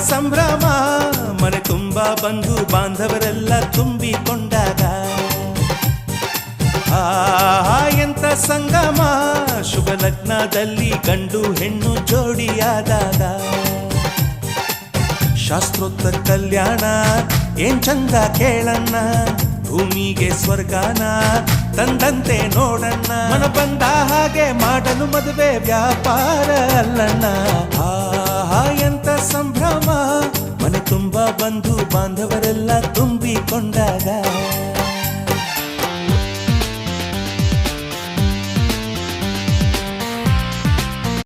ಸಂಭ್ರಮ ಮನೆ ತುಂಬ ಬಂಧು ಬಾಂಧವರೆಲ್ಲ ತುಂಬಿಕೊಂಡಾಗ ಎಂತ ಸಂಗಮ ಶುಭ ಲಗ್ನದಲ್ಲಿ ಗಂಡು ಹೆಣ್ಣು ಜೋಡಿಯಾದಾಗ ಶಾಸ್ತ್ರೋಕ್ತ ಕಲ್ಯಾಣ ಏನ್ ಚಂದ ಕೇಳಣ್ಣ ಭೂಮಿಗೆ ಸ್ವರ್ಗಾನ ತಂದಂತೆ ನೋಡಣ್ಣ ಮನ ಬಂದ ಹಾಗೆ ಮಾಡಲು ಮದುವೆ ವ್ಯಾಪಾರ ಅಲ್ಲಣ್ಣ ಎಂತ ಸಂಭ್ರಮ ಮನೆ ತುಂಬ ಬಂಧು ಬಾಂಧವರೆಲ್ಲ ತುಂಬಿಕೊಂಡಾಗ